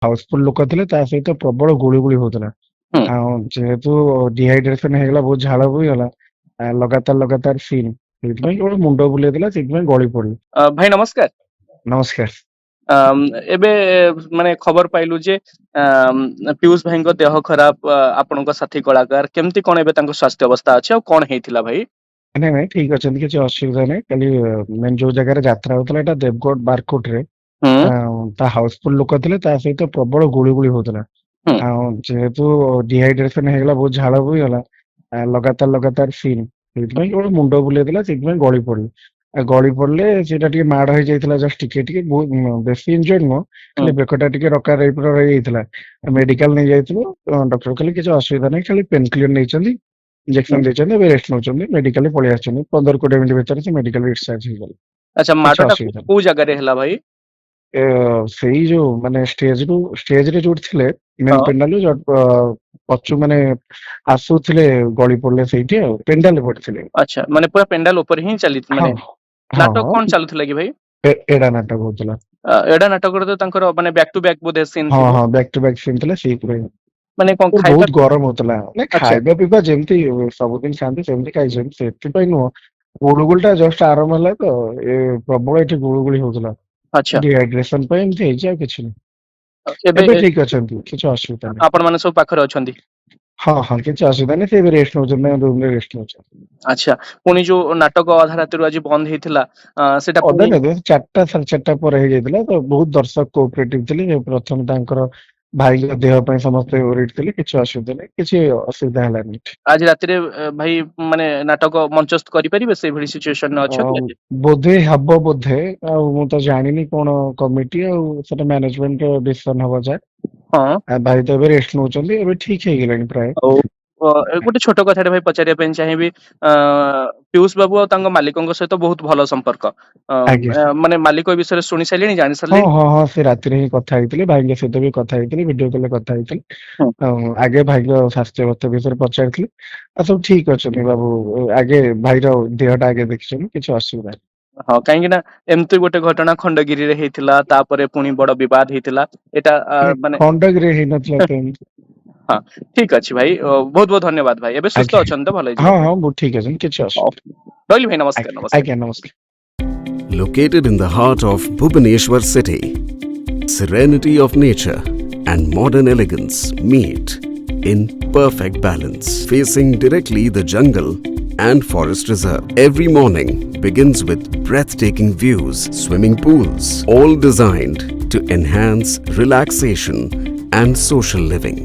House full ଲୋକ ଥିଲେ ତା ସହିତ ପ୍ରବଳ ଗୁଳିଗୁଳି ହଉଥିଲା। ହୁଁ ଆଉ ଯେହେତୁ ଡିହାଇଡ୍ରେସନ ହେଇଗଲା, ବହୁତ ଝାଳ ବୋହିଗଲା, ଲଗାତାର ସିନ୍, ସେଇଥିପାଇଁ କେବଳ ମୁଣ୍ଡ ବୁଲେଇଥିଲା, ସେଇଥିପାଇଁ ଗଳି ପଡିଲି। ଭାଇ ନମସ୍କାର। ନମସ୍କାର। ଏବେ ମାନେ ଖବର ପାଇଲୁ ଯେ ପିୟୁଷ ଭାଇଙ୍କ ଦେହ ଖରାପ, ଆପଣଙ୍କ ସାଥୀ କଳାକାର କେମିତି କଣ ଏବେ ତାଙ୍କ ସ୍ୱାସ୍ଥ୍ୟ ଅବସ୍ଥା ଅଛି ଆଉ କଣ ହେଇଥିଲା ଭାଇ? ନାଇଁ ନାଇଁ ଠିକ ଅଛନ୍ତି, କିଛି ଅସୁବିଧା ନାହିଁ। କାଲି ମାନେ ଯୋଉ ଜାଗାରେ ଯାତ୍ରା ହଉଥିଲା ଏଇଟା ଦେବଗଡ଼ ବାରକୋଟରେ, ହୁଁ ତା ହାଉସଫୁଲ ଲୋକ ଥିଲେ, ତା ସହିତ ପ୍ରବଳ ଗୁଳିଗୁଳି ହଉଥିଲା। ହୁଁ ଆଉ ଯେହେତୁ ଡିହାଇଡ୍ରେସନ ହେଇଗଲା, ବହୁତ ଝାଳ ବୋହିଗଲା, ଲଗାତାର ସିନ୍, ସେଇଥିପାଇଁ କେବଳ ମୁଣ୍ଡ ବୁଲେଇଥିଲା, ସେଇଥିପାଇଁ ଗଳି ପଡିଲି। ଆଉ ଗଳି ପଡିଲେ ସେଇଟା ଟିକେ ମାଡ ହେଇଯାଇଥିଲା, ଜଷ୍ଟ ଟିକେ ଟିକେ, ବହୁତ ବେଶୀ ଇଞ୍ଜୁର୍ଡ ନୁହଁ, ହୁଁ ଖାଲି ବେକଟା ଟିକେ ରକା ଟାଇପର ରହିଯାଇଥିଲା। ମେଡିକାଲ ନେଇଯାଇଥିଲୁ, ଡକ୍ଟର କହିଲେ କିଛି ଅସୁବିଧା ନାହିଁ, ଖାଲି ପେନ୍ କ୍ଲିୟର ନେଇଛନ୍ତି, ଇଞ୍ଜେକ୍ସନ ହୁଁ। ଦେଇଛନ୍ତି, ଏବେ ରେଷ୍ଟ ନଉଛନ୍ତି, ମେଡିକାଲ ପଳେଇ ଆସିଛନ୍ତି। 15-20 ମିନିଟ୍ ଭିତରେ ସେ ମେଡିକାଲ ଡିସଚାର୍ଜ ହେଇଗଲେ। ଆଚ୍ଛା, କିଛି ମାଡଟା ଅସୁବିଧା ନାହିଁ। କୋଉ ଜାଗାରେ ହେଲା ଭାଇ? ସେଇ ଯୋଉ ମାନେ ଷ୍ଟେଜରେ ଯୋଉଠି ଥିଲେ, ମେନ୍ ହଁ। ପେଣ୍ଡାଲ ପଛୁ ମାନେ ଆସୁଥିଲେ, ଗଳି ପଡିଲେ ସେଇଠି, ଆଉ ପେଣ୍ଡାଲ ପଡିଥିଲେ। ଆଚ୍ଛା, ମାନେ ପୁରା ପେଣ୍ଡାଲ ଉପରେ ହିଁ ହଁ ମାନେ ହଁ ନାଟକ ହଁ, କଣ ଚାଲୁଥିଲା କି ଭାଇ? ଏଡା ନାଟକ ହଉଥିଲା। ଏଡା ନାଟକରେ ତ ତାଙ୍କର ମାନେ ବ୍ୟାକ୍ ଟୁ ବ୍ୟାକ୍ ବୋଧେ ସିନ୍ ହଁ ଥିବ। ହଁ, ବ୍ୟାକ୍ ଟୁ ବ୍ୟାକ୍ ସିନ୍ ଥିଲା, ସେଇଥିପାଇଁ। ମାନେ କଣ ଖାଇବା ବହୁତ ଗରମ ହଉଥିଲା, ନାଇଁ ଆଚ୍ଛା ଖାଇବା ପିଇବା ଯେମିତି ସବୁଦିନ ଖାଆନ୍ତି ସେମିତି ଖାଇଛନ୍ତି, ସେଥିପାଇଁ ନୁହଁ। ଗୁଳୁଗୁଳିଟା ଜଷ୍ଟ ଆରମ୍ଭ ହେଲା ତ, ପ୍ରବଳ ଏଠି ଗୁଳୁଗୁଳି ହଉଥିଲା। ଆଚ୍ଛା। ଡିହାଇଡ୍ରେସନ ପାଇଁ ଏମିତି ହେଇଛି, ଆଉ କିଛି ନାହିଁ। ଏବେ ଏବେ ଠିକ ଅଛନ୍ତି, କିଛି ଅସୁବିଧା ନାହିଁ। ଆପଣ ମାନେ ସବୁ ପାଖରେ ଅଛନ୍ତି? ହଁ ହଁ, କିଛି ଅସୁବିଧା ନାହିଁ, ସେ ଏବେ ରେଷ୍ଟ ନଉଛନ୍ତି, ରୁମରେ ରେଷ୍ଟ ନଉଛନ୍ତି। ଆଚ୍ଛା, ପୁଣି ଯୋଉ ନାଟକ ଅଧା ରାତିରୁ ଆଜି ବନ୍ଦ ହେଇଥିଲା, ସେଟା ଅଧା ପୁଣି ନେବେ 4ଟା 4:30 ପରେ ହେଇଯାଇଥିଲା ତ, ବହୁତ ଦର୍ଶକ କୋଅପରେଟିଭ ଥିଲେ। ପ୍ରଥମେ ତାଙ୍କର ଭାଇଙ୍କ ଦେହ ପାଇଁ ସମସ୍ତେ ଓରିଡ୍ ଥିଲେ, କିଛି ଅସୁବିଧା ନାହିଁ, କିଛି ଅସୁବିଧା ହେଲାନି ଏଠି। ଆଜି ରାତିରେ ଭାଇ ମାନେ ନାଟକ ମଞ୍ଚସ୍ଥ କରିପାରିବେ, ସେଇଭଳି ସିଚୁଏସନରେ ଅଛନ୍ତି ଆଜି? ବୋଧେ ହବ ବୋଧେ, ଆଉ ମୁଁ ତ ଜାଣିନି କଣ କମିଟି ଆଉ ସେଟା ମ୍ୟାନେଜମେଣ୍ଟ ଡିସିସନ ହବ ଯାଏ। ହଁ। ଭାଇ ତ ଏବେ ରେଷ୍ଟ ନଉଛନ୍ତି, ଏବେ ଠିକ ହେଇଗଲାଣି ପ୍ରାୟ। ଆଉ ଗୋଟେ ଛୋଟ କଥାଟେ ଭାଇ ପଚାରିବା ପାଇଁ ଚାହିଁବି, ପିୟୁଷ ବାବୁ ଆଉ ତାଙ୍କ ମାଲିକଙ୍କ ସହିତ ବହୁତ ଭଲ ସମ୍ପର୍କ, ଆଜ୍ଞା। ମାନେ ମାଲିକ ଏ ବିଷୟରେ ଶୁଣି ସାରିଲେଣି, ଜାଣି ହଁ ସାରିଲେଣି? ହଁ ହଁ, ସେ ରାତିରେ ହିଁ କଥା ହେଇଥିଲି, ଭାଇଙ୍କ ସହିତ ବି କଥା ହେଇଥିଲି, ଭିଡିଓ କଲରେ କଥା ହେଇଥିଲି। ହୁଁ। ଆଗେ ଭାଇଙ୍କ ସ୍ୱାସ୍ଥ୍ୟ ଅବସ୍ଥା ବିଷୟରେ ପଚାରିଥିଲି, ଆଉ ସବୁ ଠିକ ଅଛନ୍ତି ବାବୁ। ଆଗେ ଭାଇର ଦେହଟା ଆଗେ ଦେଖିଛନ୍ତି, କିଛି ଅସୁବିଧା ନାହିଁ। ହଁ, କାହିଁକି ନା ଏମିତି ଗୋଟେ ଘଟଣା ଖଣ୍ଡଗିରିରେ ହେଇଥିଲା, ତାପରେ ପୁଣି ବଡ ବିବାଦ ହେଇଥିଲା। ଏଇଟା ମାନେ ଖଣ୍ଡଗିରି ହେଇନଥିଲା ତ ଏମିତି। ହଁ, ଠିକ ଅଛି ଭାଇ, ବହୁତ ବହୁତ ଧନ୍ୟବାଦ ଭାଇ। ଏବେ ସୁସ୍ଥ ଆଜ୍ଞା। ଅଛନ୍ତି ତ? ଭଲ ହଁ ହେଇଯିବେ। ହଁ, ବହୁତ ଠିକ ଅଛନ୍ତି, କିଛି ହଉ, ଅସୁବିଧା ରହିଲି ଭାଇ, ନମସ୍କାର ନାହିଁ। ନମସ୍କାର। ଆଜ୍ଞା, ନମସ୍କାର। Located in the heart of Bhubaneswar city, serenity of nature and modern elegance meet in perfect balance, facing directly the jungle and forest reserve. Every morning begins with breathtaking views, swimming pools, all designed to enhance relaxation and social living.